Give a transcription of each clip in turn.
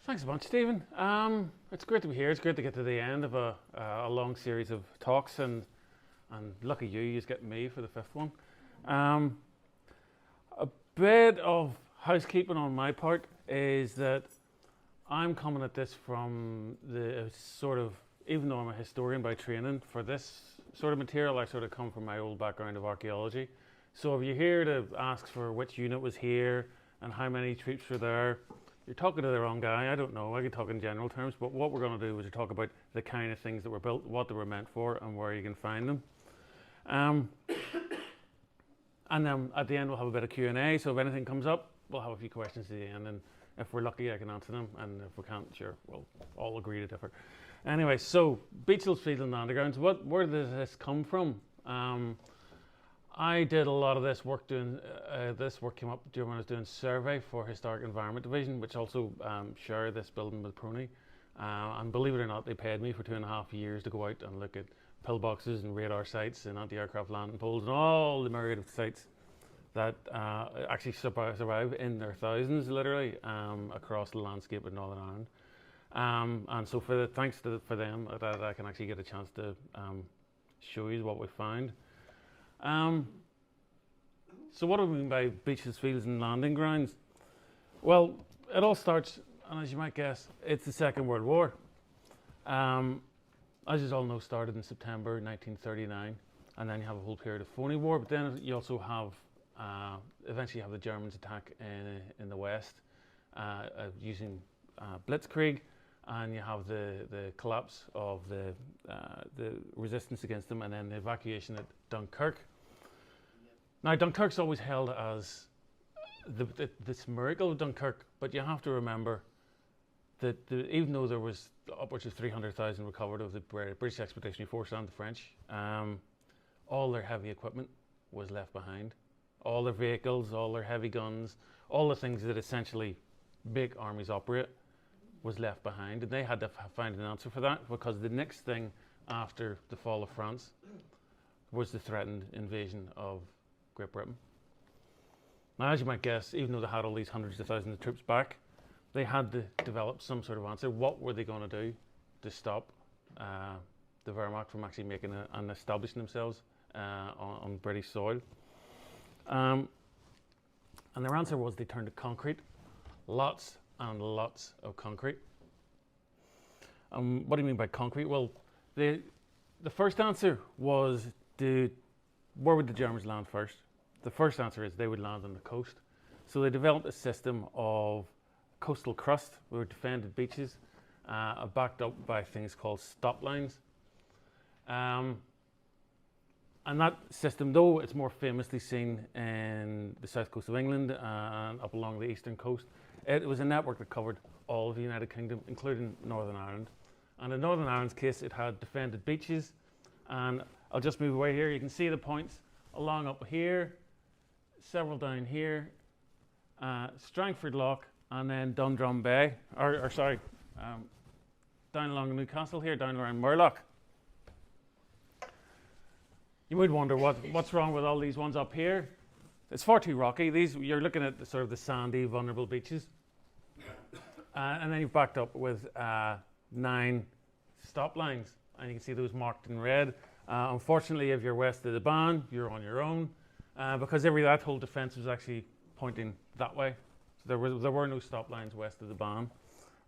Thanks a bunch, Stephen. It's great to be here. It's great to get to the end of a long series of talks, and lucky you just get me for the fifth one. A bit of housekeeping on my part is that I'm coming at this from the sort of, even though I'm a historian by training, for this sort of material I sort of come from my old background of archaeology. So if you're here to ask for which unit was here and how many troops were there, you're talking to the wrong guy. I don't know. I can talk in general terms, but what we're going to do is talk about the kind of things that were built, what they were meant for, and where you can find them. And then at the end we'll have a bit of Q&A. So if anything comes up, we'll have a few questions at the end, and if we're lucky, I can answer them. And if we can't, sure, we'll all agree to differ. Anyway, so beaches, fields, and undergrounds. Where does this come from? I did a lot of this work doing, this work came up during when I was doing survey for Historic Environment Division, which also shared this building with PRONI. And believe it or not, they paid me for 2.5 years to go out and look at pillboxes and radar sites and anti-aircraft landing poles and all the myriad of sites that actually survive in their thousands, literally, across the landscape of Northern Ireland. And so thanks for them, that I can actually get a chance to show you what we found. So what do we mean by beaches, fields, and landing grounds? Well, it all starts, and as you might guess, it's the Second World War. As you all know, started in September 1939, and then you have a whole period of phony war, but then you also have, eventually you have the Germans attack in the West using blitzkrieg, and you have the collapse of the resistance against them, and then the evacuation at Dunkirk. Now, Dunkirk's always held as this miracle of Dunkirk, but you have to remember that even though there was upwards of 300,000 recovered of the British Expeditionary Force and the French, all their heavy equipment was left behind. All their vehicles, all their heavy guns, all the things that essentially big armies operate was left behind, and they had to find an answer for that, because the next thing after the fall of France was the threatened invasion of Great Britain. Now, as you might guess, even though they had all these hundreds of thousands of troops back, they had to develop some sort of answer. What were they going to do to stop the Wehrmacht from actually making and establishing themselves on British soil? And their answer was they turned to concrete. Lots and lots of concrete. What do you mean by concrete? Well, the first answer was, where would the Germans land first? The first answer is they would land on the coast. So they developed a system of coastal crust with defended beaches, backed up by things called stop lines. And that system, though it's more famously seen in the south coast of England and up along the eastern coast, it was a network that covered all of the United Kingdom, including Northern Ireland. And in Northern Ireland's case, it had defended beaches. And I'll just move away here. You can see the points along up here, several down here, Strangford Lough, and then Dundrum Bay, down along Newcastle here, down around Murlock. You would wonder what's wrong with all these ones up here. It's far too rocky. You're looking at sort of the sandy, vulnerable beaches. And then you've backed up with 9 stop lines, and you can see those marked in red. Unfortunately, if you're west of the Ban, you're on your own, because that whole defence was actually pointing that way. So there were no stop lines west of the Ban.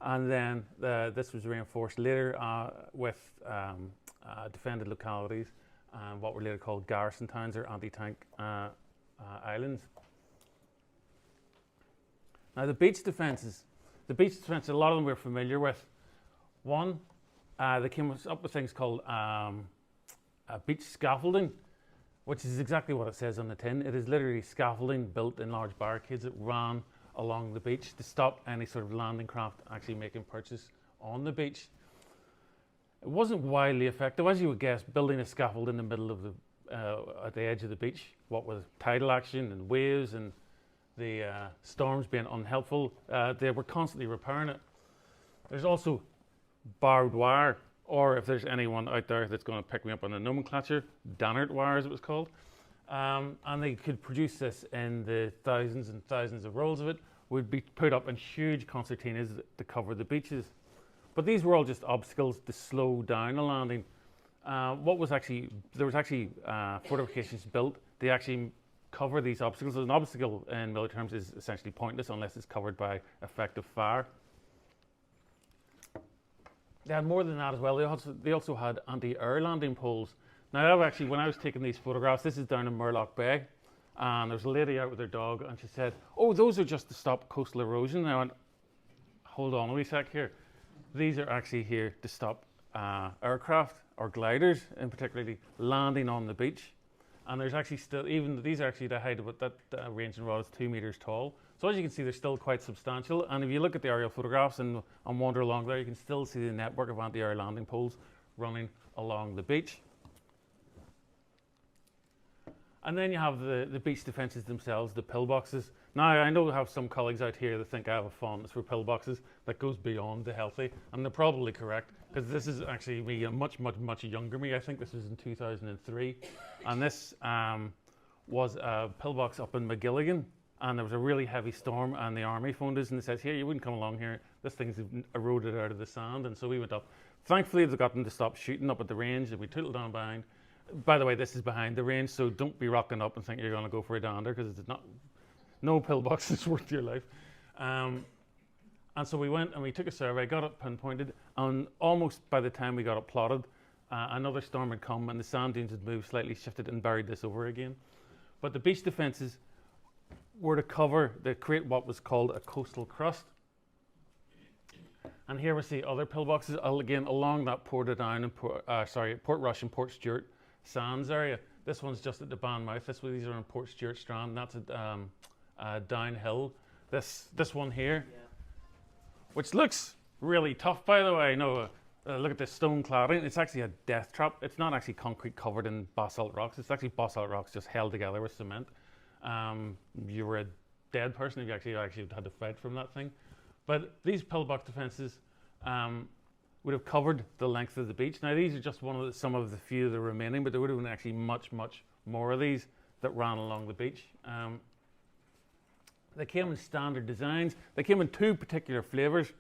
And then this was reinforced later with defended localities, what were later called garrison towns or anti-tank islands. Now, the beach defences, a lot of them we're familiar with. One, they came up with things called beach scaffolding, which is exactly what it says on the tin. It is literally scaffolding built in large barricades that ran along the beach to stop any sort of landing craft actually making purchase on the beach. It wasn't widely effective, as you would guess. Building a scaffold in the middle of at the edge of the beach, what with tidal action and waves and the storms being unhelpful, they were constantly repairing it. There's also barbed wire, or if there's anyone out there that's going to pick me up on the nomenclature, Dannert wire as it was called. And they could produce this in the thousands and thousands of rolls of it would be put up in huge concertinas to cover the beaches. But these were all just obstacles to slow down a landing. There was actually fortifications built to actually cover these obstacles. An obstacle in military terms is essentially pointless unless it's covered by effective fire. They had more than that as well. They also had anti-air landing poles. Now, actually, when I was taking these photographs, this is down in Murlock Bay, and there was a lady out with her dog, and she said, "Oh, those are just to stop coastal erosion." And I went, "Hold on a wee sec here. These are actually here to stop aircraft or gliders, in particularly, landing on the beach." And there's actually still, even these are actually the height of it, that ranging rod is 2 meters tall. So as you can see, they're still quite substantial. And if you look at the aerial photographs and wander along there, you can still see the network of anti-air landing poles running along the beach. And then you have the beach defences themselves, the pillboxes. Now, I know I have some colleagues out here that think I have a fondness for pillboxes that goes beyond the healthy, and they're probably correct, because this is actually me, a much younger me. I think this was in 2003, and this was a pillbox up in McGilligan, and there was a really heavy storm, and the army phoned us and they said, "Here, you wouldn't come along here. This thing's eroded out of the sand," and so we went up. Thankfully, they got them to stop shooting up at the range, and we tootled down behind. By the way, this is behind the range, so don't be rocking up and think you're going to go for a dander, because it's not. No pillbox is worth your life. And so we went and we took a survey, got it pinpointed, and almost by the time we got it plotted, another storm had come and the sand dunes had moved slightly, shifted and buried this over again. But the beach defences were to create what was called a coastal crust. And here we see other pillboxes, again, along that Port Rush and Port Stewart sands area. This one's just at the Banmouth. These are on Port Stewart Strand. That's at downhill. This one here, which looks really tough, by the way. No, look at this stone cladding. It's actually a death trap. It's not actually concrete covered in basalt rocks. It's actually basalt rocks just held together with cement. You were a dead person if you actually had to fight from that thing. But these pillbox defences would have covered the length of the beach. Now, these are just some of the few that are remaining, but there would have been actually much more of these that ran along the beach. They came in standard designs. They came in two particular flavours.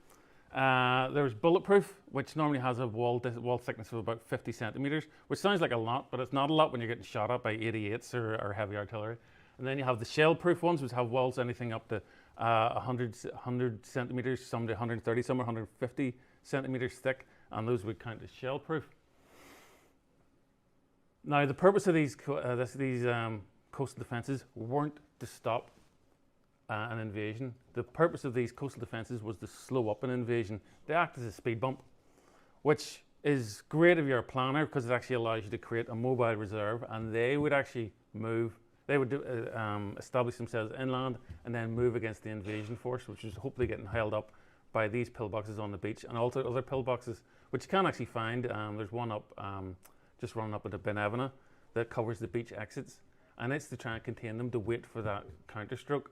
There was bulletproof, which normally has a wall thickness of about 50 centimetres, which sounds like a lot, but it's not a lot when you're getting shot at by 88s or heavy artillery. And then you have the shell-proof ones, which have walls anything up to 100 centimetres, some to 130, some are 150 centimetres thick, and those would count as shell-proof. Now, the purpose of these coastal defences weren't to stop an invasion. The purpose of these coastal defences was to slow up an invasion. They act as a speed bump, which is great if you're a planner, because it actually allows you to create a mobile reserve, and they would actually move. They would establish themselves inland and then move against the invasion force, which is hopefully getting held up by these pillboxes on the beach, and also other pillboxes, which you can actually find. There's one up, just running up into Benevena, that covers the beach exits, and it's to try and contain them, to wait for that counterstroke.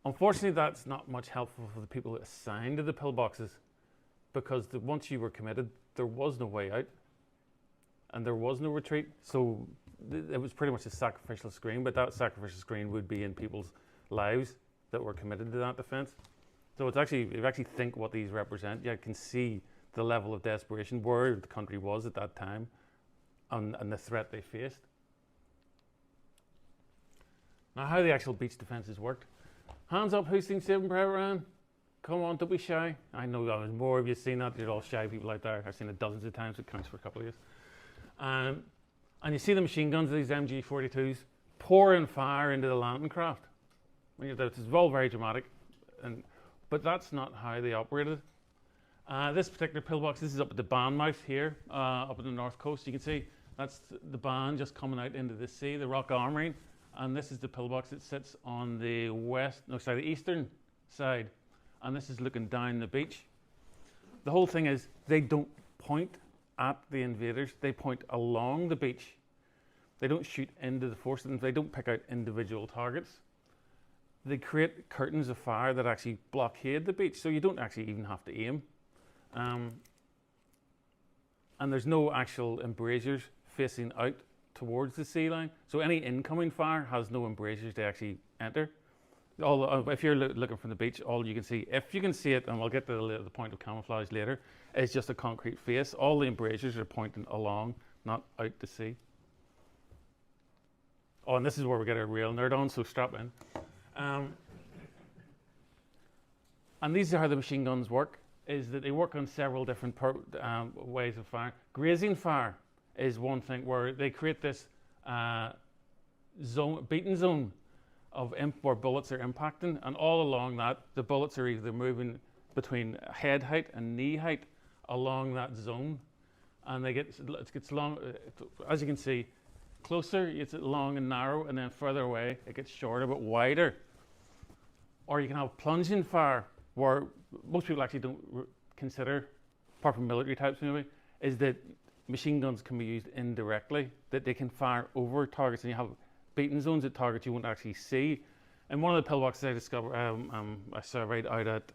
Unfortunately, that's not much helpful for the people assigned to the pillboxes, because once you were committed, there was no way out, and there was no retreat. So it was pretty much a sacrificial screen, but that sacrificial screen would be in people's lives that were committed to that defence. So it's actually, if you actually think what these represent, you can see the level of desperation where the country was at that time, and the threat they faced. Now, how the actual beach defences worked. Hands up, who's seen Saving Private Ryan? Come on, don't be shy. I know there's more of you seen that. You're all shy people out there. I've seen it dozens of times. It counts for a couple of years. And you see the machine guns, these MG42s, pouring fire into the landing craft. It's all very dramatic, but that's not how they operated. This particular pillbox, this is up at the Banmouth here, up at the north coast. You can see that's the Ban just coming out into the sea, the Rock Armoury. And this is the pillbox that sits on the the eastern side. And this is looking down the beach. The whole thing is, they don't point at the invaders, they point along the beach. They don't shoot into the force, they don't pick out individual targets. They create curtains of fire that actually blockade the beach, so you don't actually even have to aim. And there's no actual embrasures facing out towards the sea line, so any incoming fire has no embrasures to actually enter. If you're looking from the beach, all you can see, if you can see it, and we'll get to the point of camouflage later, is just a concrete face. All the embrasures are pointing along, not out to sea. Oh, and this is where we get a real nerd on, so strap in. And these are how the machine guns work, is that they work on several different ways of fire. Grazing fire is one thing where they create this beaten zone of where bullets are impacting, and all along that, the bullets are either moving between head height and knee height along that zone, and it gets long, as you can see, closer it's long and narrow, and then further away it gets shorter but wider. Or you can have plunging fire, where most people actually don't consider, apart from military types maybe, is that machine guns can be used indirectly, that they can fire over targets, and you have beaten zones at targets you won't actually see. And one of the pillboxes I discovered, I surveyed out at,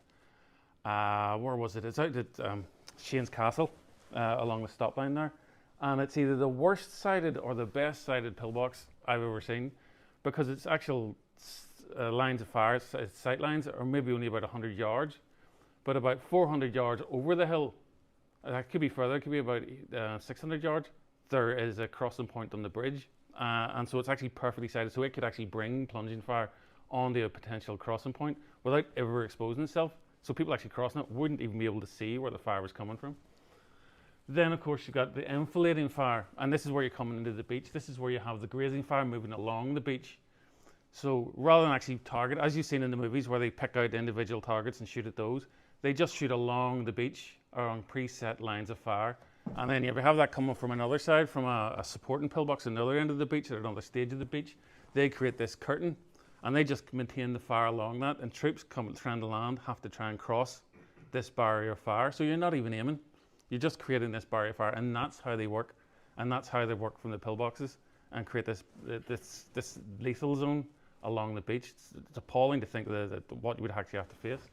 where was it? It's out at Shane's Castle, along the stop line there. And it's either the worst sighted or the best sighted pillbox I've ever seen, because its actual lines of fire, its sight lines, are maybe only about 100 yards, but about 400 yards over the hill, that could be further, it could be about 600 yards, there is a crossing point on the bridge. And so it's actually perfectly sighted, so it could actually bring plunging fire onto a potential crossing point without ever exposing itself. So people actually crossing it wouldn't even be able to see where the fire was coming from. Then, of course, you've got the enfilading fire, and this is where you're coming into the beach. This is where you have the grazing fire moving along the beach. So rather than actually target, as you've seen in the movies where they pick out individual targets and shoot at those, they just shoot along the beach or on preset lines of fire. And then you have that coming from another side, from a supporting pillbox at another end of the beach, or another stage of the beach. They create this curtain, and they just maintain the fire along that, and troops trying to land have to try and cross this barrier of fire. So you're not even aiming, you're just creating this barrier of fire, and that's how they work. And that's how they work from the pillboxes and create this lethal zone along the beach. It's appalling to think that what you would actually have to face.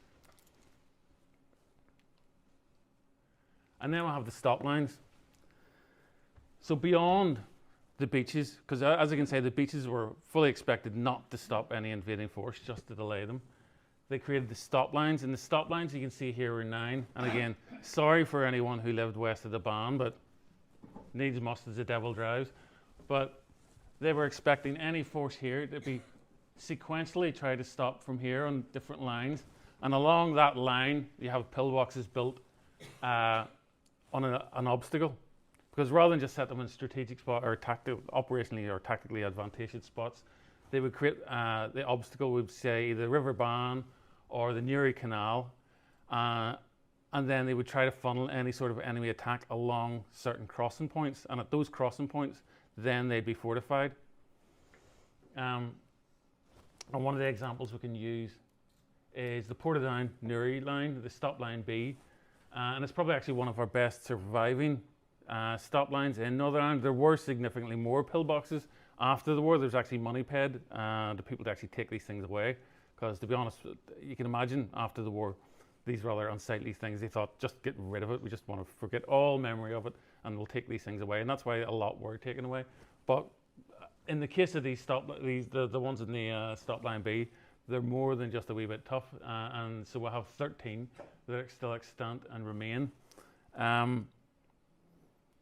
And then we'll have the stop lines. So beyond the beaches, because as I can say, the beaches were fully expected not to stop any invading force, just to delay them. They created the stop lines, and the stop lines you can see here were 9. And again, sorry for anyone who lived west of the Ban, but needs must as the devil drives. But they were expecting any force here to be sequentially try to stop from here on different lines. And along that line, you have pillboxes built on an obstacle, because rather than just set them in strategic spot or operationally or tactically advantageous spots, they would create the obstacle would say the River Ban or the Newry Canal, and then they would try to funnel any sort of enemy attack along certain crossing points, and at those crossing points then they'd be fortified. And one of the examples we can use is the Portadown Newry line, the stop line B. And it's probably actually one of our best surviving stop lines in Northern Ireland. There were significantly more pillboxes after the war. There was actually money paid to people to actually take these things away, because to be honest, you can imagine after the war, these rather unsightly things, they thought, just get rid of it. We just want to forget all memory of it, and we'll take these things away. And that's why a lot were taken away. But in the case of these the ones in the stop line B, they're more than just a wee bit tough, and so we'll have 13 that are still extant and remain.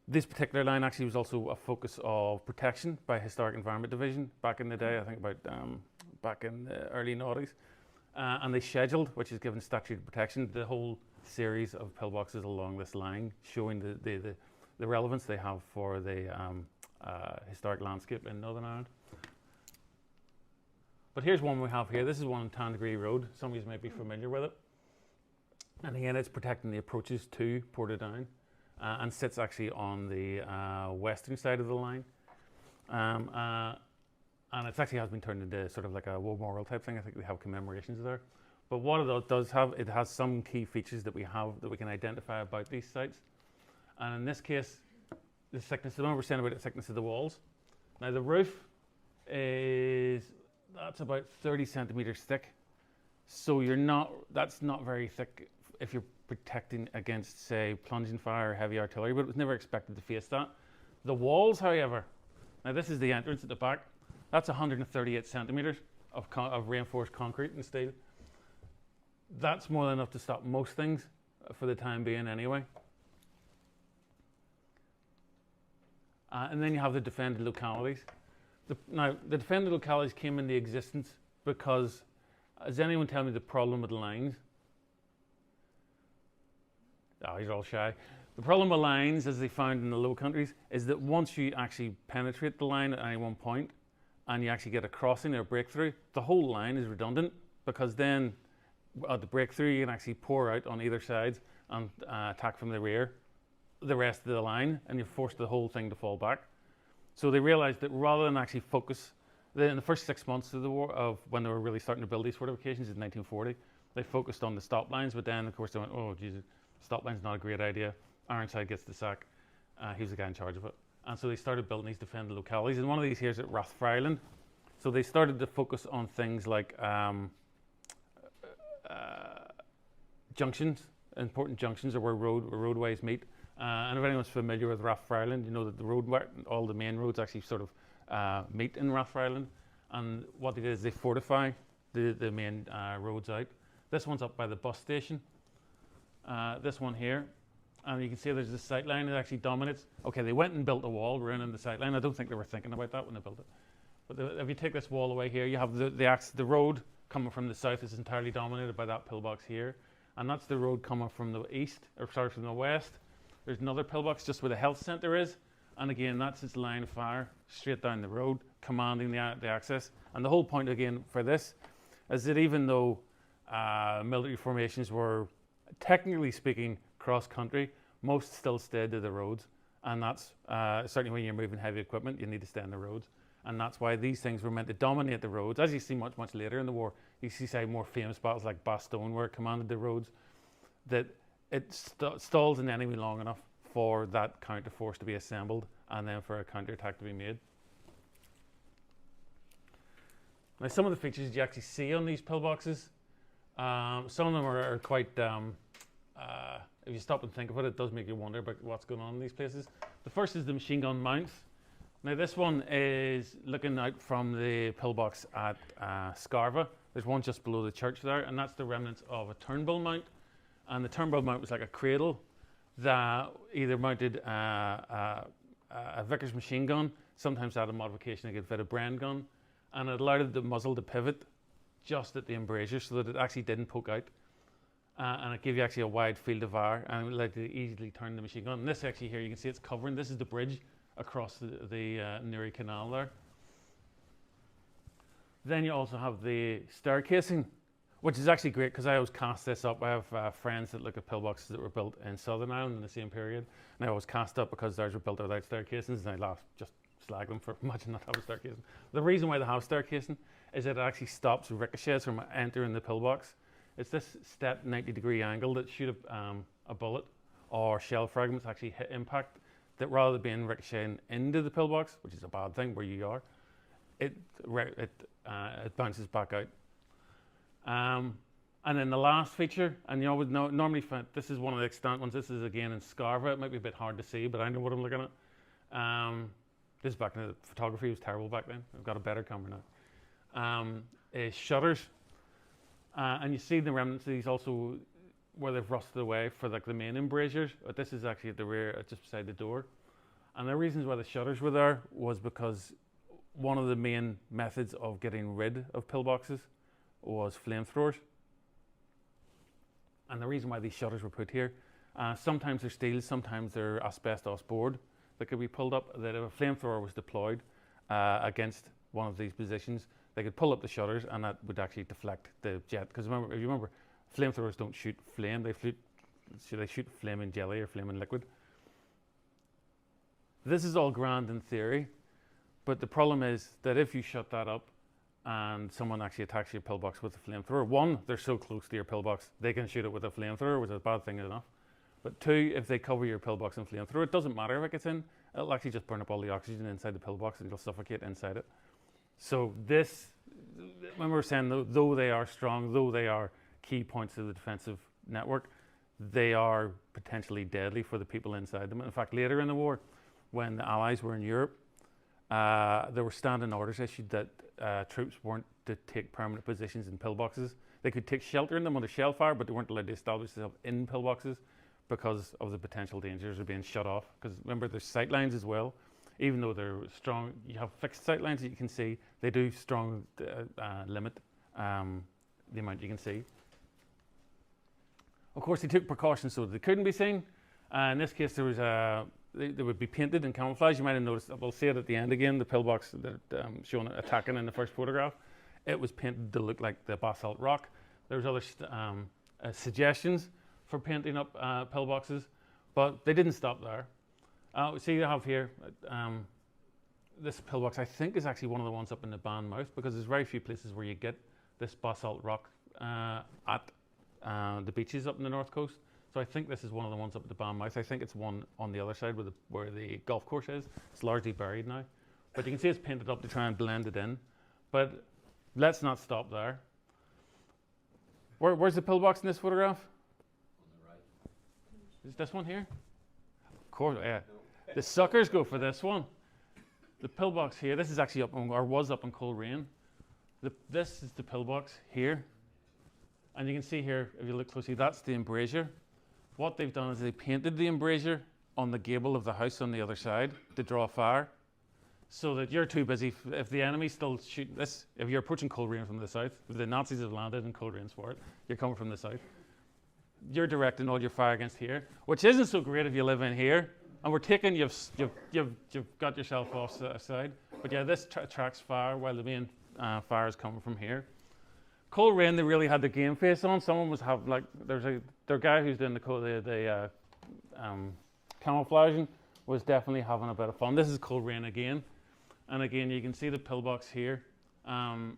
This particular line actually was also a focus of protection by Historic Environment Division back in the day, I think about back in the early noughties. And they scheduled, which is given statutory protection, the whole series of pillboxes along this line, showing the relevance they have for the historic landscape in Northern Ireland. But here's one we have here. This is one on Tannegree Road. Some of you might be familiar with it. And again, it's protecting the approaches to Portadown and sits actually on the western side of the line. And it actually has been turned into sort of like a war memorial type thing. I think they have commemorations there. But what it does have, it has some key features that we have that we can identify about these sites. And in this case, the thickness, the one we're saying about the thickness of the walls. Now the roof that's about 30 centimeters thick. So that's not very thick if you're protecting against, say, plunging fire or heavy artillery, but it was never expected to face that. The walls, however, now this is the entrance at the back, that's 138 centimeters of reinforced concrete and steel. That's more than enough to stop most things for the time being anyway. And then you have the defended localities. Now, the defended localities came into existence because, does anyone tell me the problem with lines? Oh, you're all shy. The problem with lines, as they found in the Low Countries, is that once you actually penetrate the line at any one point and you actually get a crossing or a breakthrough, the whole line is redundant, because then at the breakthrough you can actually pour out on either side and attack from the rear the rest of the line, and you force the whole thing to fall back. So they realized that rather than actually focus, in the first 6 months of the war, of when they were really starting to build these fortifications in 1940, they focused on the stop lines, but then of course they went, oh Jesus, stop line's not a great idea. Ironside gets the sack. He was the guy in charge of it. And so they started building these defended localities, and one of these here is at Rathfriland. So they started to focus on things like junctions, important junctions, or where roadways meet. And if anyone's familiar with Rathfriland, you know that all the main roads actually sort of meet in Rathfriland. And what they did is they fortify the main roads out. This one's up by the bus station. This one here. And you can see there's this sight line that actually dominates. Okay, they went and built a wall ruining the sight line. I don't think they were thinking about that when they built it. But if you take this wall away here, you have the road coming from the south is entirely dominated by that pillbox here. And that's the road coming from the east, or sorry, from the west. There's another pillbox just where the health centre is. And again, that's its line of fire straight down the road, commanding the access. And the whole point, again, for this is that even though military formations were, technically speaking, cross-country, most still stayed to the roads. And that's certainly when you're moving heavy equipment, you need to stay on the roads. And that's why these things were meant to dominate the roads. As you see much later in the war, you see more famous battles like Bastogne, where it commanded the roads, that it stalls an enemy long enough for that counter force to be assembled and then for a counterattack to be made. Now, some of the features you actually see on these pillboxes, some of them are quite, if you stop and think about it, it does make you wonder about what's going on in these places. The first is the machine gun mounts. Now, this one is looking out from the pillbox at Scarva. There's one just below the church there, and that's the remnants of a Turnbull mount. And the Turnbull mount was like a cradle that either mounted a Vickers machine gun, sometimes had a modification that could fit a Bren gun, and it allowed the muzzle to pivot just at the embrasure so that it actually didn't poke out. And it gave you actually a wide field of fire, and it allowed you to easily turn the machine gun. And this actually here, you can see it's covering, this is the bridge across the Newry Canal there. Then you also have the staircasing, which is actually great because I always cast this up. I have friends that look at pillboxes that were built in Southern Ireland in the same period, and I always cast up because theirs were built without staircasings, and I laugh, just slag them for imagine not having staircasing. The reason why they have staircasing is that it actually stops ricochets from entering the pillbox. It's this step 90-degree angle that shoot a bullet or shell fragments actually hit impact, that rather than being ricocheting into the pillbox, which is a bad thing where you are, it bounces back out. And then the last feature, and you would normally find this is one of the extant ones. This is again in Scarva. It might be a bit hard to see, but I know what I'm looking at. This is back in the photography was terrible back then. I've got a better camera now. Is shutters, and you see the remnants of these also where they've rusted away for like the main embrasures. But this is actually at the rear, just beside the door. And the reasons why the shutters were there was because one of the main methods of getting rid of pillboxes was flamethrowers. And the reason why these shutters were put here, sometimes they're steel, sometimes they're asbestos board that could be pulled up, that if a flamethrower was deployed against one of these positions, they could pull up the shutters and that would actually deflect the jet. Because remember, if you remember, flamethrowers don't shoot flame, they shoot flaming jelly or flaming liquid. This is all grand in theory, but the problem is that if you shut that up and someone actually attacks your pillbox with a flamethrower, one, they're so close to your pillbox, they can shoot it with a flamethrower, which is a bad thing enough. But two, if they cover your pillbox in flamethrower, it doesn't matter if it gets in, it'll actually just burn up all the oxygen inside the pillbox and it'll suffocate inside it. So this, when we're saying though they are strong, though they are key points of the defensive network, they are potentially deadly for the people inside them. In fact, later in the war, when the Allies were in Europe, there were standing orders issued that troops weren't to take permanent positions in pillboxes. They could take shelter in them under shell fire, but they weren't allowed to establish themselves in pillboxes because of the potential dangers of being shut off. Because remember, there's sight lines as well. Even though they're strong, you have fixed sight lines that you can see. They do strong limit the amount you can see. Of course, they took precautions so that they couldn't be seen. In this case, there was they would be painted in camouflage. You might have noticed, we'll see it at the end again, the pillbox that shown attacking in the first photograph. It was painted to look like the basalt rock. There was other suggestions for painting up pillboxes, but they didn't stop there. See, you have here, this pillbox I think is actually one of the ones up in the Banmouth, because there's very few places where you get this basalt rock at the beaches up in the north coast. So I think this is one of the ones up at the Banmouth. I think it's one on the other side where the golf course is. It's largely buried now. But you can see it's painted up to try and blend it in. But let's not stop there. Where's the pillbox in this photograph? On the right. Is this one here? Of course, yeah. The suckers go for this one. The pillbox here, this is actually up on, or was up on Coleraine. This is the pillbox here. And you can see here, if you look closely, that's the embrasure. What they've done is they painted the embrasure on the gable of the house on the other side to draw fire, so that you're too busy. If the enemy's still shooting this, if you're approaching Coleraine from the south, if the Nazis have landed in Coleraine for it, you're coming from the south, you're directing all your fire against here, which isn't so great if you live in here. And we're taking, you've got yourself off side. But yeah, this attracts fire while the main fire is coming from here. Coleraine, they really had the game face on. Someone was having, like, their guy who's doing the camouflaging was definitely having a bit of fun. This is Coleraine again. And again, you can see the pillbox here. And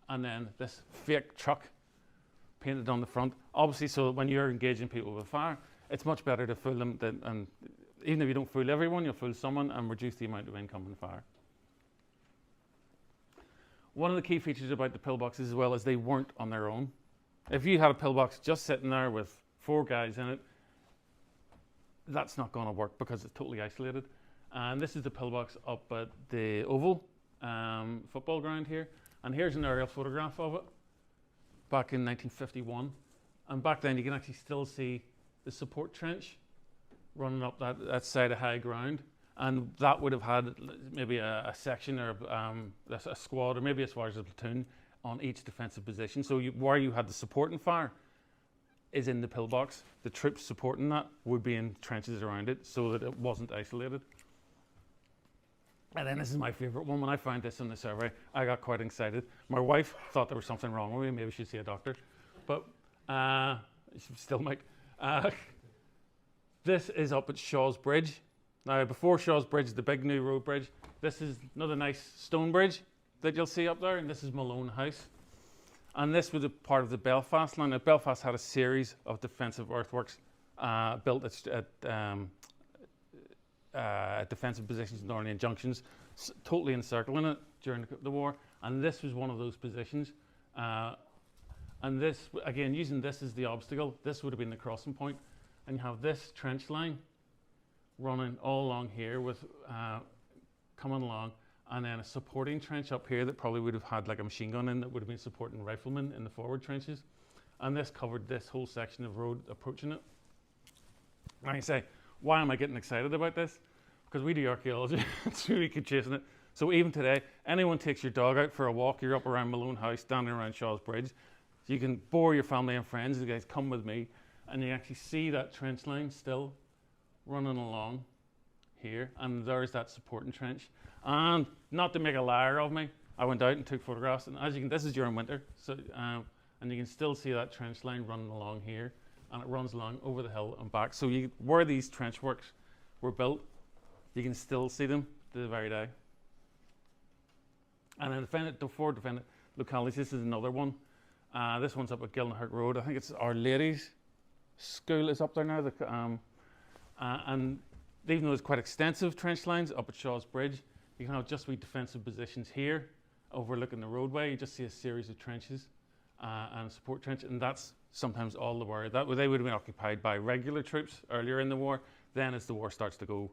then this fake truck painted on the front. Obviously, so when you're engaging people with fire, it's much better to fool them and even if you don't fool everyone, you'll fool someone and reduce the amount of incoming fire. One of the key features about the pillboxes as well is they weren't on their own. If you had a pillbox just sitting there with 4 guys in it, that's not going to work because it's totally isolated. And this is the pillbox up at the Oval football ground here. And here's an aerial photograph of it back in 1951. And back then you can actually still see the support trench running up that side of high ground. And that would have had maybe a section or a squad or maybe as far as a platoon on each defensive position. So where you had the supporting fire is in the pillbox. The troops supporting that would be in trenches around it so that it wasn't isolated. And then this is my favourite one. When I found this in the survey, I got quite excited. My wife thought there was something wrong with me. Maybe she'd see a doctor. But she still might. This is up at Shaw's Bridge. Now, before Shaw's Bridge, the big new road bridge, this is another nice stone bridge that you'll see up there, and this is Malone House. And this was a part of the Belfast line. Now, Belfast had a series of defensive earthworks built at defensive positions, Northern Junctions, totally encircling it during the war. And this was one of those positions. And this, again, using this as the obstacle, this would have been the crossing point. And you have this trench line running all along here with coming along, and then a supporting trench up here that probably would have had like a machine gun in that would have been supporting riflemen in the forward trenches. And this covered this whole section of road approaching it. And I say, why am I getting excited about this? Because we do archaeology, so we keep chasing it. So even today, anyone takes your dog out for a walk, you're up around Malone House, standing around Shaw's Bridge, so you can bore your family and friends, you guys come with me, and you actually see that trench line still running along here, and there's that supporting trench. And not to make a liar of me, I went out and took photographs, and as you can, this is during winter, so and you can still see that trench line running along here, and it runs along over the hill and back. So where these trench works were built, you can still see them to the very day. And then the four defendant localities, this is another one. This one's up at Gilnahirk Road. I think it's Our Lady's School is up there now. And even though there's quite extensive trench lines up at Shaw's Bridge, you can have just wee defensive positions here overlooking the roadway. You just see a series of trenches and a support trench, and that's sometimes all the war. They would have been occupied by regular troops earlier in the war. Then as the war starts to go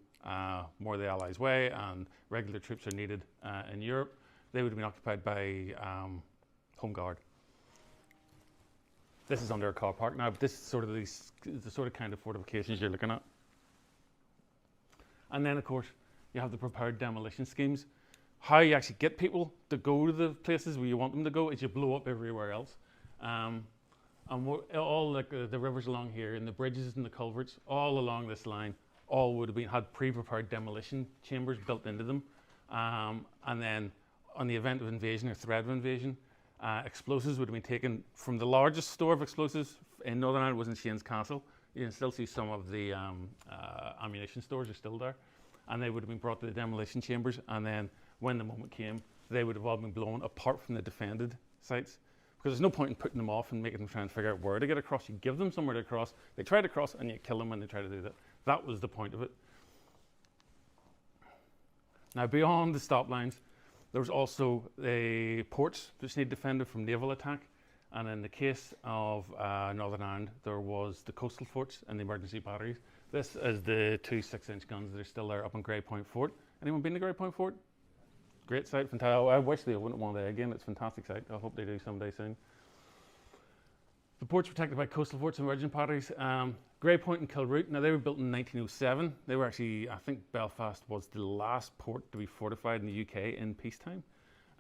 more the Allies' way and regular troops are needed in Europe, they would have been occupied by Home Guard. This is under a car park now, but this is sort of the sort of kind of fortifications you're looking at. And then, of course, you have the prepared demolition schemes. How you actually get people to go to the places where you want them to go is you blow up everywhere else. And all like the rivers along here and the bridges and the culverts all along this line all would have had pre-prepared demolition chambers built into them. And then on the event of invasion or threat of invasion, explosives would have been taken from the largest store of explosives in Northern Ireland was in Shane's Castle. You can still see some of the ammunition stores are still there. And they would have been brought to the demolition chambers, and then when the moment came, they would have all been blown apart from the defended sites. Because there's no point in putting them off and making them try and figure out where to get across. You give them somewhere to cross, they try to cross, and you kill them when they try to do that. That was the point of it. Now, beyond the stop lines, there was also ports which need defended from naval attack. And in the case of Northern Ireland, there was the coastal forts and the emergency batteries. This is the 2 6-inch guns that are still there up on Grey Point Fort. Anyone been to Grey Point Fort? Great site, fantastic. I wish they wouldn't want that again. It's a fantastic site. I hope they do someday soon. The ports protected by coastal forts and emergency batteries. Grey Point and Kilroot. Now they were built in 1907. They were actually, I think Belfast was the last port to be fortified in the UK in peacetime.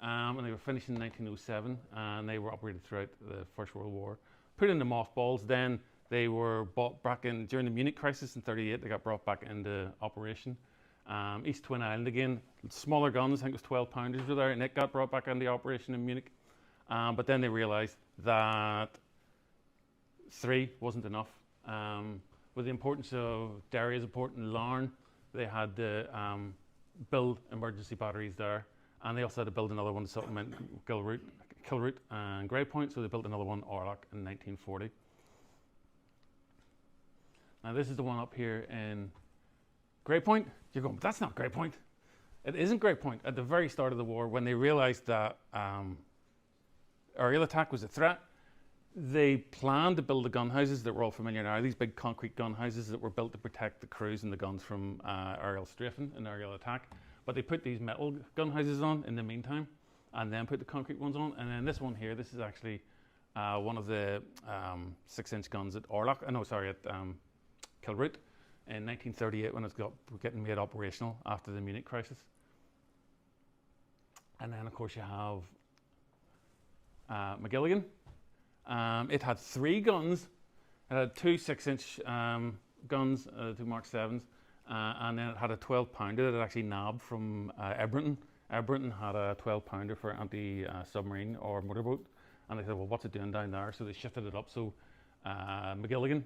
And they were finished in 1907, and they were operated throughout the First World War. Put into mothballs, then they were bought back in during the Munich crisis in '38. They got brought back into operation. East Twin Island again, smaller guns. I think it was 12-pounders were there, and it got brought back into operation in Munich. But then they realised that 3 wasn't enough. With the importance of Derry as a port in Larne, they had to build emergency batteries there. And they also had to build another one to supplement Kilroot and Grey Point, so they built another one, Orlock, in 1940. Now this is the one up here in Grey Point. You're going, but that's not Grey Point. It isn't Grey Point. At the very start of the war, when they realised that aerial attack was a threat, they planned to build the gun houses that we're all familiar now, these big concrete gun houses that were built to protect the crews and the guns from aerial strafing and aerial attack. But they put these metal gun houses on in the meantime, and then put the concrete ones on. And then this one here, this is actually one of the 6-inch guns at Orlock. At Kilroot in 1938 when it was getting made operational after the Munich crisis. And then of course you have McGilligan. It had 3 guns. It had 2 6-inch guns, 2 Mark 7s. And then it had a 12-pounder that it actually nabbed from Ebrington. Ebrington had a 12-pounder for anti-submarine or motorboat. And they said, well, what's it doing down there? So they shifted it up. So McGilligan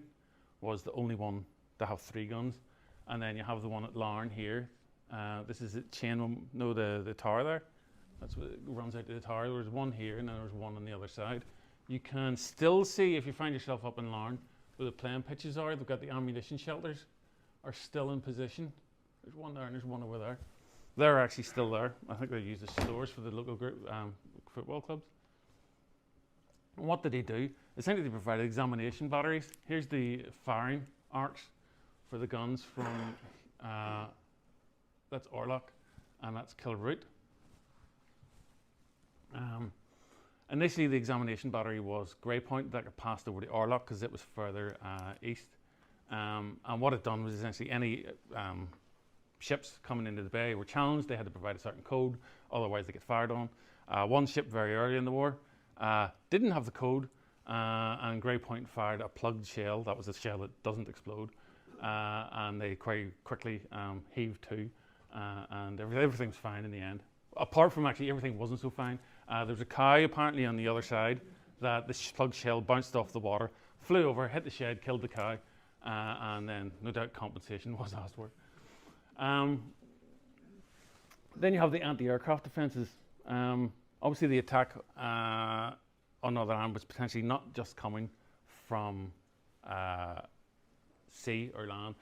was the only one to have 3 guns. And then you have the one at Larne here. This is at the tower there. That's what it runs out to the tower. There's one here and then there's one on the other side. You can still see, if you find yourself up in Larne, where the playing pitches are, they've got the ammunition shelters are still in position. There's one there and there's one over there. They're actually still there. I think they're used as stores for the local group, football clubs. And what did they do? Essentially they provided examination batteries. Here's the firing arcs for the guns from, that's Orlock and that's Kilroot. Initially the examination battery was Grey Point that got passed over to Orlock because it was further east. And what it done was essentially any ships coming into the bay were challenged. They had to provide a certain code, otherwise they get fired on. One ship very early in the war didn't have the code, and Grey Point fired a plugged shell. That was a shell that doesn't explode, and they quite quickly heaved to, and everything was fine in the end. Apart from actually everything wasn't so fine. There was a cow apparently on the other side that the plugged shell bounced off the water, flew over, hit the shed, killed the cow. And then no doubt compensation was asked for. Then you have the anti-aircraft defences. Obviously the attack on Northern Ireland was potentially not just coming from sea or land.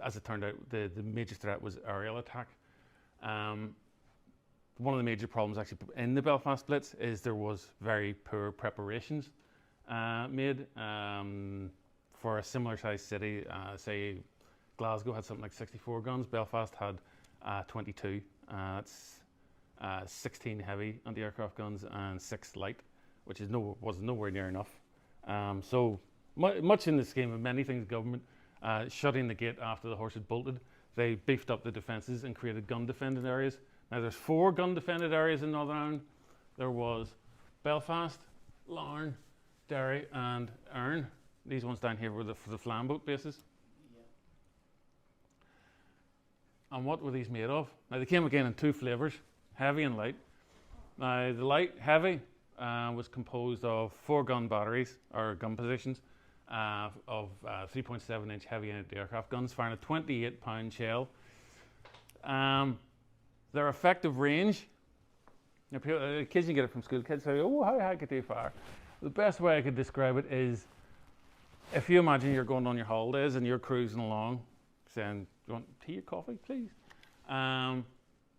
As it turned out, the major threat was aerial attack. One of the major problems actually in the Belfast Blitz is there was very poor preparations made. For a similar sized city, say Glasgow had something like 64 guns. Belfast had 22. That's 16 heavy anti-aircraft guns and 6 light, which was nowhere near enough. So much in the scheme of many things, government shutting the gate after the horse had bolted, they beefed up the defences and created gun defended areas. Now there's 4 gun defended areas in Northern Ireland. There was Belfast, Larne, Derry and Erne. These ones down here were for the flamboat bases. Yeah. And what were these made of? Now they came again in 2 flavours, heavy and light. Now the light, heavy, was composed of 4 gun batteries, or gun positions, of 3.7 inch heavy anti-aircraft guns firing a 28 pound shell. Their effective range, kids, you get it from school, kids say, oh, how high could they fire? The best way I could describe it is, if you imagine you're going on your holidays and you're cruising along saying, do you want tea or coffee, please? At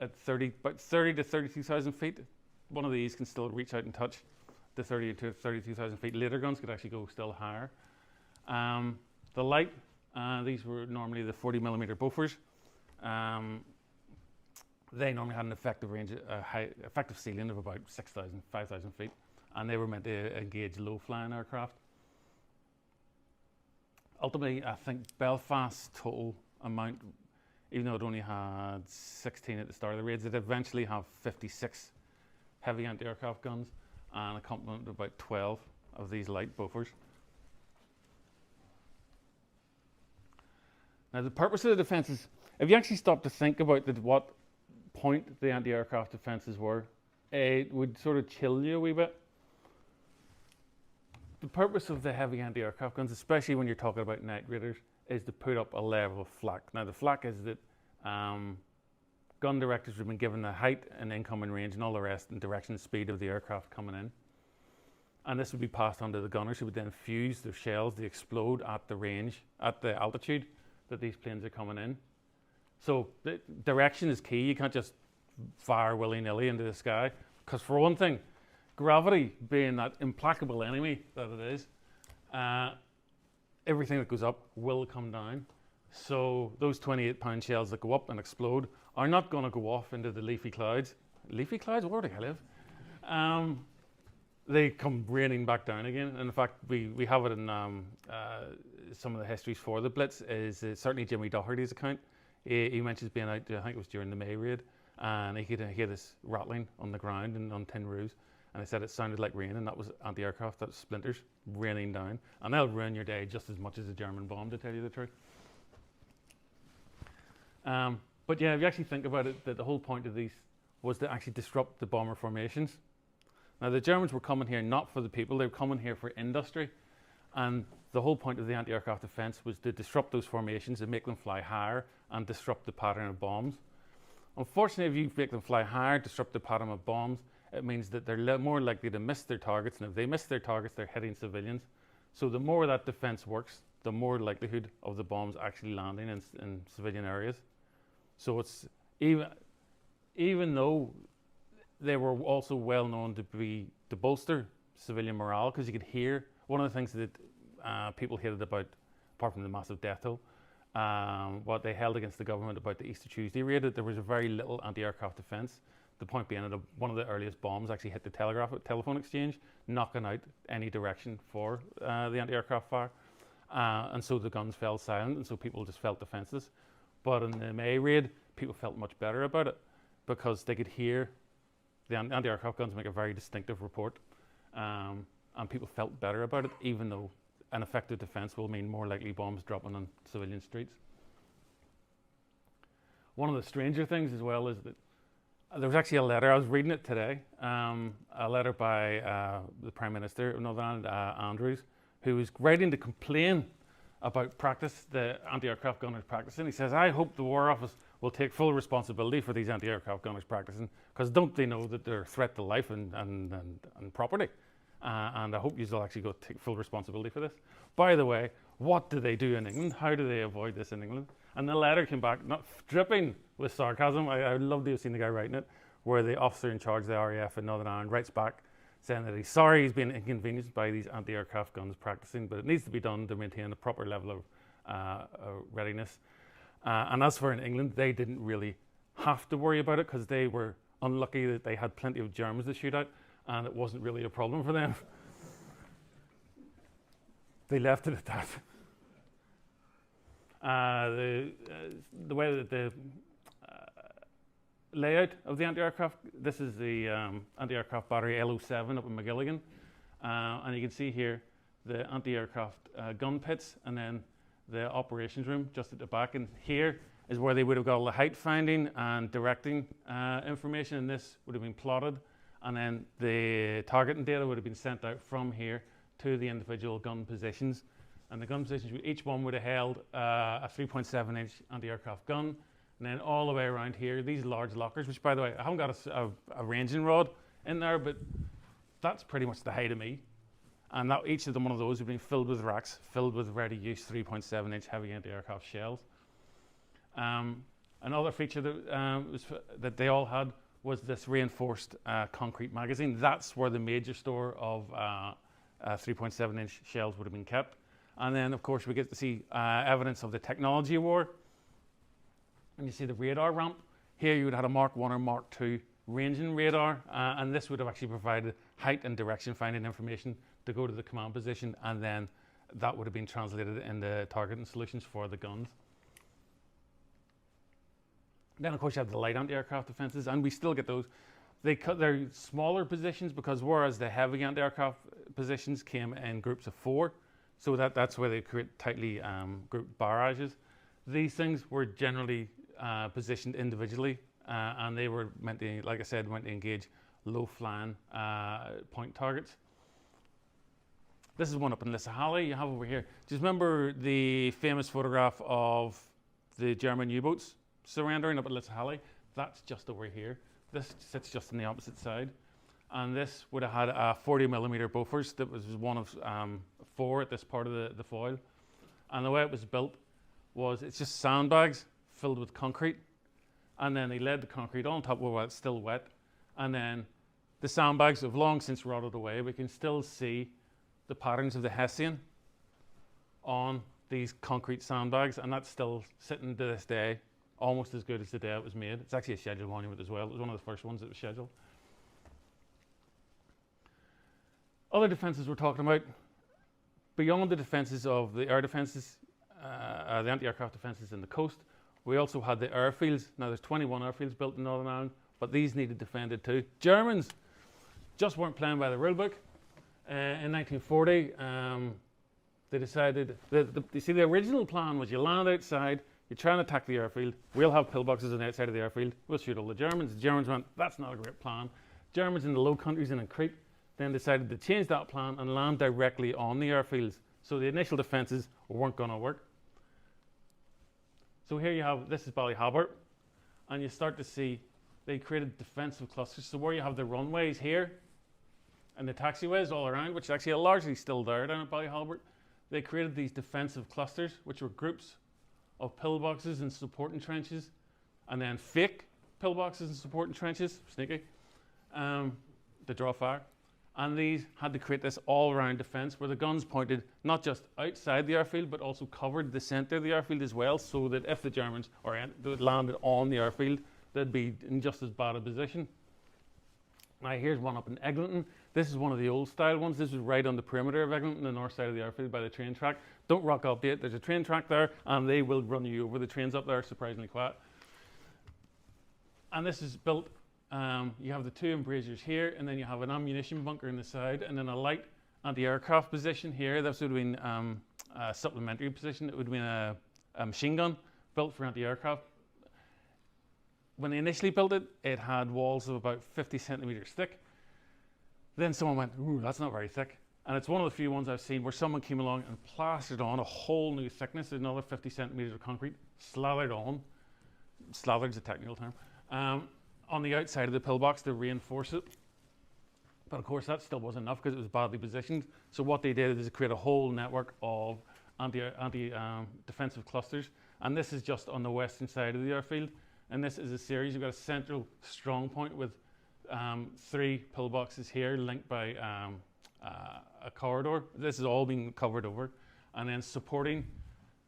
about 30 to 32,000 feet, one of these can still reach out and touch the 30 to 32,000 feet. Later guns could actually go still higher. The light, these were normally the 40mm Bofors. They normally had an effective range, effective ceiling of about 6,000, 5,000 feet, and they were meant to engage low-flying aircraft. Ultimately, I think Belfast's total amount, even though it only had 16 at the start of the raids, it eventually have 56 heavy anti-aircraft guns and a complement of about 12 of these light Bofors. Now, the purpose of the defences, if you actually stop to think about what point the anti-aircraft defences were, it would sort of chill you a wee bit. The purpose of the heavy anti-aircraft guns, especially when you're talking about night raiders, is to put up a level of flak. Now, the flak is that gun directors have been given the height and incoming range and all the rest and direction and speed of the aircraft coming in. And this would be passed on to the gunners, who would then fuse their shells to explode at the range, at the altitude that these planes are coming in. So the direction is key. You can't just fire willy-nilly into the sky, because for one thing, gravity being that implacable enemy that it is, everything that goes up will come down. So those 28-pound shells that go up and explode are not going to go off into the leafy clouds. Leafy clouds? Where do I live? They come raining back down again. And in fact, we have it in some of the histories for the Blitz. Is certainly Jimmy Doherty's account. He mentions being out, I think it was during the May raid, and he could hear this rattling on the ground and on tin roofs. And they said it sounded like rain, and that was anti-aircraft, that was splinters raining down. And they'll ruin your day just as much as a German bomb, to tell you the truth. But yeah, if you actually think about it, the whole point of these was to actually disrupt the bomber formations. Now, the Germans were coming here not for the people, they were coming here for industry. And the whole point of the anti-aircraft defense was to disrupt those formations and make them fly higher and disrupt the pattern of bombs. Unfortunately, if you make them fly higher, disrupt the pattern of bombs, it means that they're more likely to miss their targets. And if they miss their targets, they're hitting civilians. So the more that defense works, the more likelihood of the bombs actually landing in civilian areas. So it's even though they were also well known to bolster civilian morale, because you could hear one of the things that people hated about, apart from the massive death toll, what they held against the government about the Easter Tuesday raid, that there was a very little anti-aircraft defence. The point being that one of the earliest bombs actually hit the telephone exchange, knocking out any direction for the anti-aircraft fire. And so the guns fell silent, and so people just felt defenceless. But in the May raid, people felt much better about it, because they could hear the anti-aircraft guns make a very distinctive report. And people felt better about it, even though an effective defence will mean more likely bombs dropping on civilian streets. One of the stranger things as well is that there was actually a letter, I was reading it today, a letter by the Prime Minister of Northern Ireland, Andrews, who was writing to complain about practice, the anti-aircraft gunners practicing. He says, I hope the War Office will take full responsibility for these anti-aircraft gunners practicing, because don't they know that they're a threat to life and property? And I hope you'll actually go take full responsibility for this. By the way, what do they do in England? How do they avoid this in England? And the letter came back, not dripping with sarcasm. I would love to have seen the guy writing it, where the officer in charge of the RAF in Northern Ireland writes back saying that he's sorry he's been inconvenienced by these anti-aircraft guns practicing, but it needs to be done to maintain a proper level of readiness. And as for in England, they didn't really have to worry about it because they were unlucky that they had plenty of Germans to shoot at, and it wasn't really a problem for them. They left it at that. The way that the layout of the anti-aircraft, this is the anti-aircraft battery L07 up in McGilligan, and you can see here the anti-aircraft gun pits, and then the operations room just at the back, and here is where they would have got all the height finding and directing information, and this would have been plotted, and then the targeting data would have been sent out from here to the individual gun positions. And the gun positions, each one would have held a 3.7-inch anti-aircraft gun, and then all the way around here, these large lockers, which by the way, I haven't got a ranging rod in there, but that's pretty much the height of me. And that each of them, one of those, would be filled with racks, filled with ready-use 3.7-inch heavy anti-aircraft shells. Another feature that they all had was this reinforced concrete magazine. That's where the major store of 3.7-inch shells would have been kept. And then, of course, we get to see evidence of the technology war. And you see the radar ramp. Here you would have had a Mark 1 or Mark 2 ranging radar, and this would have actually provided height and direction finding information to go to the command position, and then that would have been translated into targeting solutions for the guns. Then, of course, you have the light anti-aircraft defenses, and we still get those. They're smaller positions because whereas the heavy anti-aircraft positions came in groups of 4, so that's where they create tightly grouped barrages. These things were generally positioned individually, and they were meant to, like I said, meant to engage low-flying point targets. This is one up in Lissahalli you have over here. Do you remember the famous photograph of the German U-boats surrendering up at Lissahalli? That's just over here. This sits just on the opposite side. And this would have had a 40mm Bofors that was one of 4 at this part of the foil. And the way it was built was it's just sandbags filled with concrete. And then they laid the concrete on top while it's still wet. And then the sandbags have long since rotted away. We can still see the patterns of the Hessian on these concrete sandbags, and that's still sitting to this day, almost as good as the day it was made. It's actually a scheduled monument as well. It was one of the first ones that was scheduled. Other defences we're talking about, beyond the defences of the air defences, the anti-aircraft defences in the coast, we also had the airfields. Now there's 21 airfields built in Northern Ireland, but these needed defended too. Germans just weren't playing by the rule book. In 1940, they decided, you see the original plan was you land outside, you try and attack the airfield, we'll have pillboxes on the outside of the airfield, we'll shoot all the Germans. The Germans went, that's not a great plan. Germans in the Low Countries and in Crete then decided to change that plan and land directly on the airfields. So the initial defences weren't going to work. So here you have, this is Ballyhalbert, and you start to see they created defensive clusters. So where you have the runways here, and the taxiways all around, which actually are largely still there down at Ballyhalbert, they created these defensive clusters, which were groups of pillboxes and supporting trenches, and then fake pillboxes and supporting trenches, sneaky, to draw fire. And these had to create this all-round defence where the guns pointed not just outside the airfield, but also covered the centre of the airfield as well, so that if the Germans landed on the airfield, they'd be in just as bad a position. Now here's one up in Eglinton. This is one of the old style ones. This is right on the perimeter of Eglinton, the north side of the airfield by the train track. Don't rock up yet. There's a train track there, and they will run you over. The train's up there, surprisingly quiet. And this is built, you have the 2 embrasures here, and then you have an ammunition bunker in the side, and then a light anti-aircraft position here. This would have been a supplementary position. It would have been a machine gun built for anti-aircraft. When they initially built it, it had walls of about 50 centimetres thick. Then someone went, ooh, that's not very thick. And it's one of the few ones I've seen where someone came along and plastered on a whole new thickness, another 50 centimetres of concrete, slathered on, slathered's a technical term, on the outside of the pillbox to reinforce it. But of course that still wasn't enough because it was badly positioned. So what they did is create a whole network of defensive clusters. And this is just on the western side of the airfield. And this is a series. You've got a central strong point with 3 pillboxes here linked by a corridor. This is all being covered over. And then supporting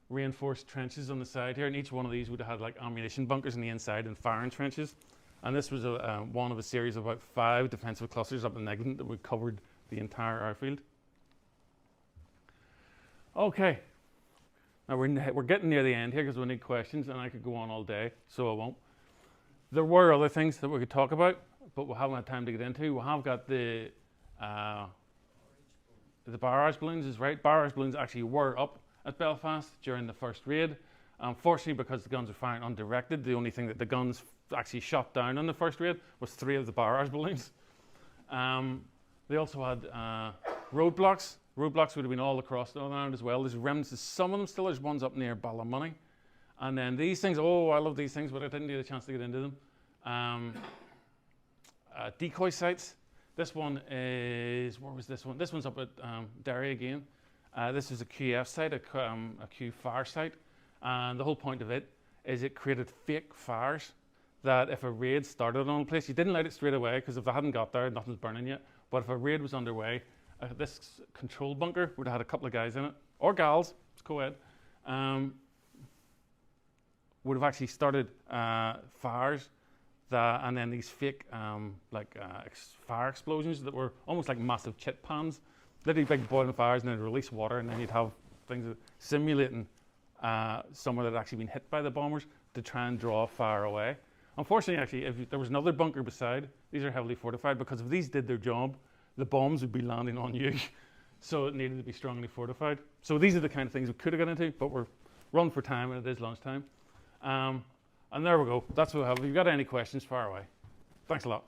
reinforced trenches on the side here, and each one of these would have had like ammunition bunkers on the inside and firing trenches. And this was one of a series of about 5 defensive clusters up in England that would covered the entire airfield. Okay, now we're getting near the end here because we need questions, and I could go on all day, so I won't. There were other things that we could talk about, but we haven't had time to get into. We have got the barrage balloons, is right. Barrage balloons actually were up at Belfast during the first raid. Unfortunately, because the guns were firing undirected, the only thing that the guns actually shot down on the first raid was 3 of the barrage balloons. They also had roadblocks. Roadblocks would have been all across Northern Ireland as well. There's remnants of some of them still. There's ones up near Ballymoney. And then these things, oh, I love these things, but I didn't get a chance to get into them. Decoy sites. This one is, where was this one? This one's up at Derry again. This is a QF site, a Q fire site. And the whole point of it is it created fake fires that if a raid started on a place, you didn't light it straight away because if they hadn't got there, nothing's burning yet. But if a raid was underway, this control bunker would have had a couple of guys in it, or gals, it's co-ed, would have actually started fires that, and then these fake fire explosions that were almost like massive chit pans, literally big boiling fires, and then release water, and then you'd have things simulating someone that had actually been hit by the bombers to try and draw fire away. Unfortunately, actually, if there was another bunker beside, these are heavily fortified, because if these did their job, the bombs would be landing on you. So it needed to be strongly fortified. So these are the kind of things we could have got into, but we're run for time and it is lunchtime. And there we go. That's what we have. If you've got any questions, fire away. Thanks a lot.